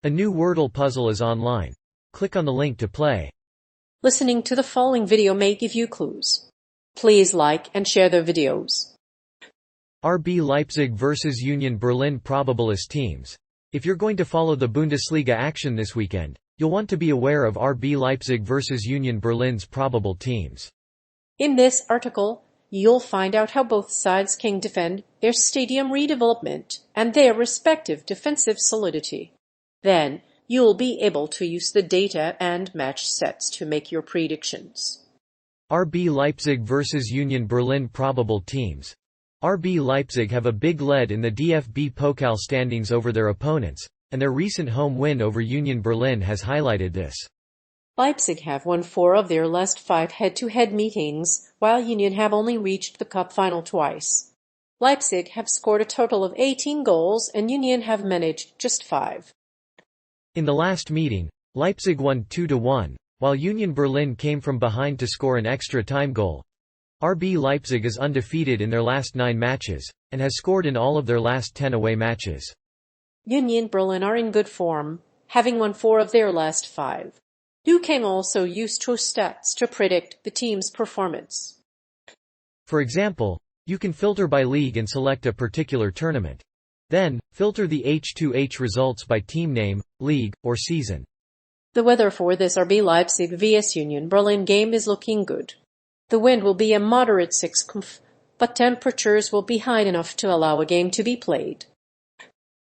A new Wordle puzzle is online. Click on the link to play. Listening to the following video may give you clues. Please like and share the videos. RB Leipzig vs Union Berlin probabilist teams. If you're going to follow the Bundesliga action this weekend, you'll want to be aware of RB Leipzig vs Union Berlin's probable teams. In this article, you'll find out how both sides can defend their stadium redevelopment and their respective defensive solidity. Then, you'll be able to use the data and match sets to make your predictions. RB Leipzig vs Union Berlin probable teams. RB Leipzig have a big lead in the DFB Pokal standings over their opponents, and their recent home win over Union Berlin has highlighted this. Leipzig have won 4 of their last 5 head-to-head meetings, while Union have only reached the cup final twice. Leipzig have scored a total of 18 goals and Union have managed just 5. In the last meeting, Leipzig won 2-1, while Union Berlin came from behind to score an extra time goal. RB Leipzig is undefeated in their last 9 matches, and has scored in all of their last 10 away matches. Union Berlin are in good form, having won 4 of their last 5. You can also use true stats to predict the team's performance. For example, you can filter by league and select a particular tournament. Then, filter the H2H results by team name, league, or season. The weather for this RB Leipzig vs Union Berlin game is looking good. The wind will be a moderate 6 km, but temperatures will be high enough to allow a game to be played.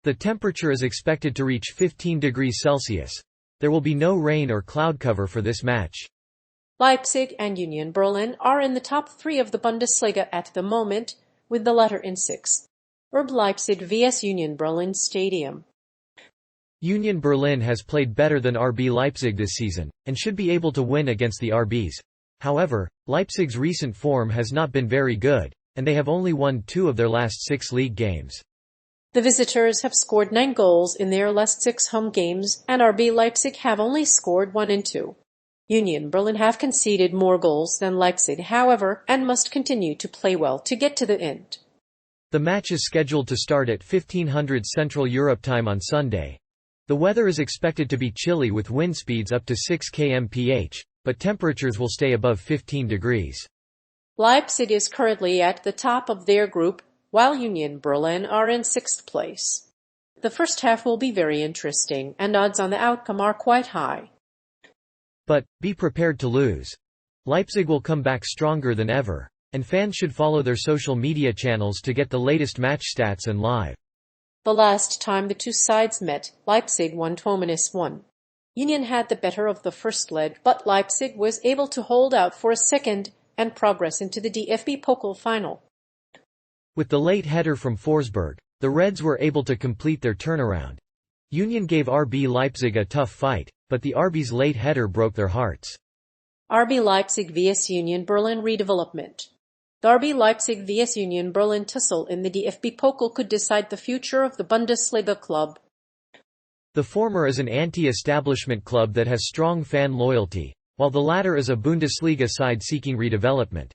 The temperature is expected to reach 15 degrees Celsius. There will be no rain or cloud cover for this match. Leipzig and Union Berlin are in the top 3 of the Bundesliga at the moment, with the latter in 6th. RB Leipzig vs Union Berlin Stadium. Union Berlin has played better than RB Leipzig this season, and should be able to win against the RBs. However, Leipzig's recent form has not been very good, and they have only won 2 of their last 6 league games. The visitors have scored 9 goals in their last 6 home games, and RB Leipzig have only scored 1 and 2. Union Berlin have conceded more goals than Leipzig, however, and must continue to play well to get to the end. The match is scheduled to start at 1500 Central Europe time on Sunday. The weather is expected to be chilly with wind speeds up to 6 km/h, but temperatures will stay above 15 degrees. Leipzig is currently at the top of their group, while Union Berlin are in 6th place. The first half will be very interesting, and odds on the outcome are quite high. But, be prepared to lose. Leipzig will come back stronger than ever, and fans should follow their social media channels to get the latest match stats and live. The last time the two sides met, Leipzig won 2-1. Union had the better of the first leg, but Leipzig was able to hold out for a second and progress into the DFB Pokal final. With the late header from Forsberg, the Reds were able to complete their turnaround. Union gave RB Leipzig a tough fight, but the RB's late header broke their hearts. RB Leipzig vs Union Berlin redevelopment. The RB Leipzig vs Union Berlin tussle in the DFB Pokal could decide the future of the Bundesliga club. The former is an anti-establishment club that has strong fan loyalty, while the latter is a Bundesliga side seeking redevelopment.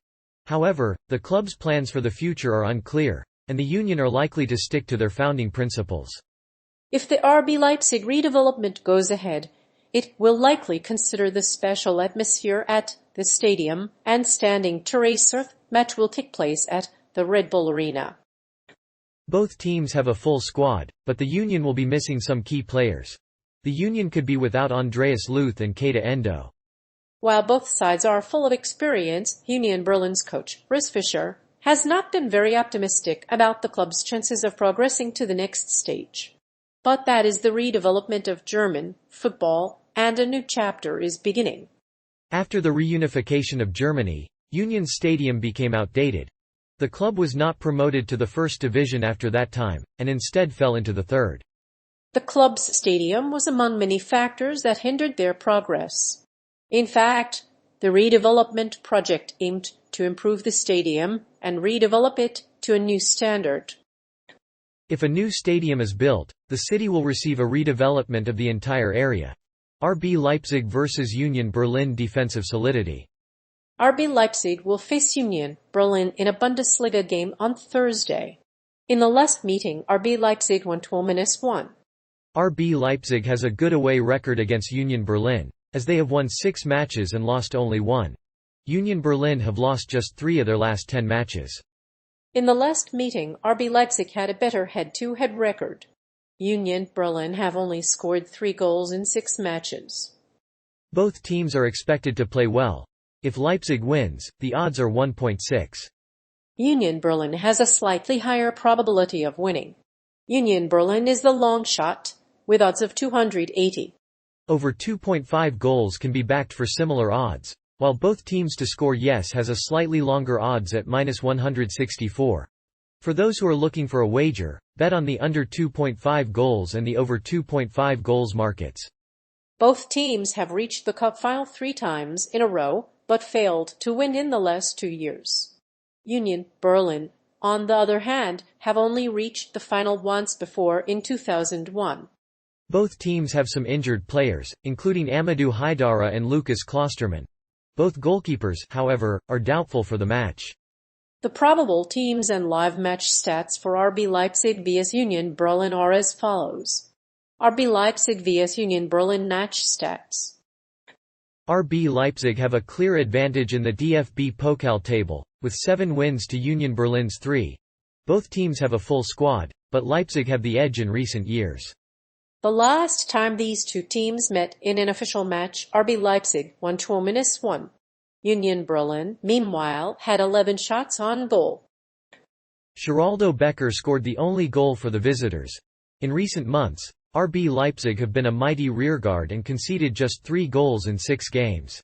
However, the club's plans for the future are unclear, and the Union are likely to stick to their founding principles. If the RB Leipzig redevelopment goes ahead, it will likely consider the special atmosphere at the stadium, and standing terrace match will take place at the Red Bull Arena. Both teams have a full squad, but the Union will be missing some key players. The Union could be without Andreas Luth and Keita Endo. While both sides are full of experience, Union Berlin's coach, Urs Fischer, has not been very optimistic about the club's chances of progressing to the next stage. But that is the redevelopment of German football, and a new chapter is beginning. After the reunification of Germany, Union Stadium became outdated. The club was not promoted to the first division after that time, and instead fell into the third. The club's stadium was among many factors that hindered their progress. In fact, the redevelopment project aimed to improve the stadium and redevelop it to a new standard. If a new stadium is built, the city will receive a redevelopment of the entire area. RB Leipzig vs Union Berlin defensive solidity. RB Leipzig will face Union Berlin in a Bundesliga game on Thursday. In the last meeting, RB Leipzig won 2-1. RB Leipzig has a good away record against Union Berlin, as they have won 6 matches and lost only 1. Union Berlin have lost just 3 of their last 10 matches. In the last meeting, RB Leipzig had a better head-to-head record. Union Berlin have only scored 3 goals in 6 matches. Both teams are expected to play well. If Leipzig wins, the odds are 1.6. Union Berlin has a slightly higher probability of winning. Union Berlin is the long shot, with odds of 280. Over 2.5 goals can be backed for similar odds, while both teams to score yes has a slightly longer odds at -164. For those who are looking for a wager, bet on the under 2.5 goals and the over 2.5 goals markets. Both teams have reached the cup final 3 times in a row, but failed to win in the last 2 years. Union Berlin, on the other hand, have only reached the final once before in 2001. Both teams have some injured players, including Amadou Haidara and Lucas Klosterman. Both goalkeepers, however, are doubtful for the match. The probable teams and live match stats for RB Leipzig vs Union Berlin are as follows. RB Leipzig vs Union Berlin match stats. RB Leipzig have a clear advantage in the DFB Pokal table, with 7 wins to Union Berlin's 3. Both teams have a full squad, but Leipzig have the edge in recent years. The last time these 2 teams met in an official match, RB Leipzig won 2-1. Union Berlin, meanwhile, had 11 shots on goal. Geraldo Becker scored the only goal for the visitors. In recent months, RB Leipzig have been a mighty rearguard and conceded just 3 goals in 6 games.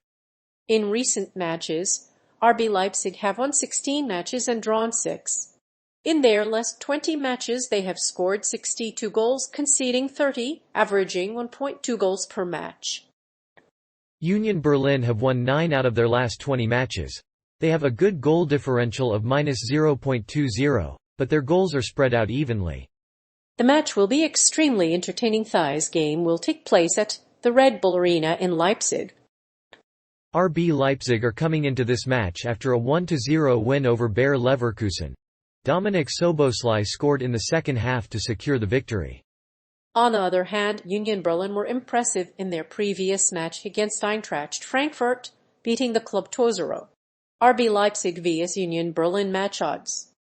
In recent matches, RB Leipzig have won 16 matches and drawn 6. In their last 20 matches, they have scored 62 goals, conceding 30, averaging 1.2 goals per match. Union Berlin have won 9 out of their last 20 matches. They have a good goal differential of -0.20, but their goals are spread out evenly. The match will be extremely entertaining. This game will take place at the Red Bull Arena in Leipzig. RB Leipzig are coming into this match after a 1-0 win over Bayer Leverkusen. Dominik Szoboszlai scored in the second half to secure the victory. On the other hand, Union Berlin were impressive in their previous match against Eintracht Frankfurt, beating the club 2-0. RB Leipzig vs Union Berlin match odds.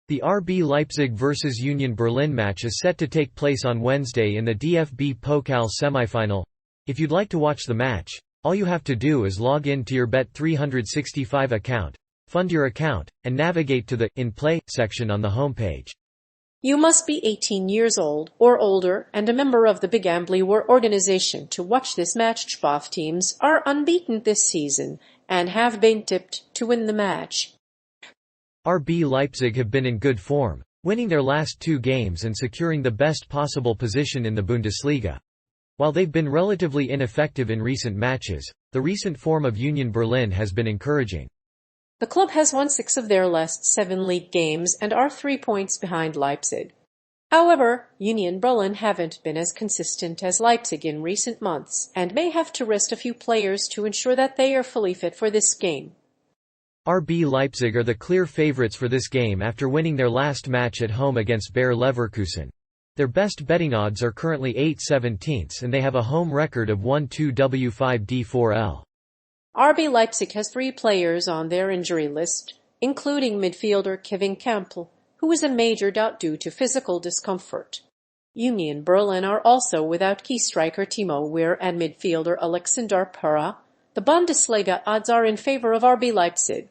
The RB Leipzig vs Union Berlin match is set to take place on Wednesday in the DFB Pokal semifinal. If you'd like to watch the match, all you have to do is log in to your Bet365 account, fund your account, and navigate to the In Play section on the homepage. You must be 18 years old or older and a member of the Big Ambly War organization to watch this match. Both teams are unbeaten this season and have been tipped to win the match. RB Leipzig have been in good form, winning their last 2 games and securing the best possible position in the Bundesliga. While they've been relatively ineffective in recent matches, the recent form of Union Berlin has been encouraging. The club has won 6 of their last 7 league games and are 3 points behind Leipzig. However, Union Berlin haven't been as consistent as Leipzig in recent months and may have to rest a few players to ensure that they are fully fit for this game. RB Leipzig are the clear favorites for this game after winning their last match at home against Bayer Leverkusen. Their best betting odds are currently 8/17 and they have a home record of 1-2W5D4L. RB Leipzig has 3 players on their injury list, including midfielder Kevin Campbell, who is a major doubt due to physical discomfort. Union Berlin are also without key striker Timo Weir and midfielder Alexander Pera. The Bundesliga odds are in favor of RB Leipzig.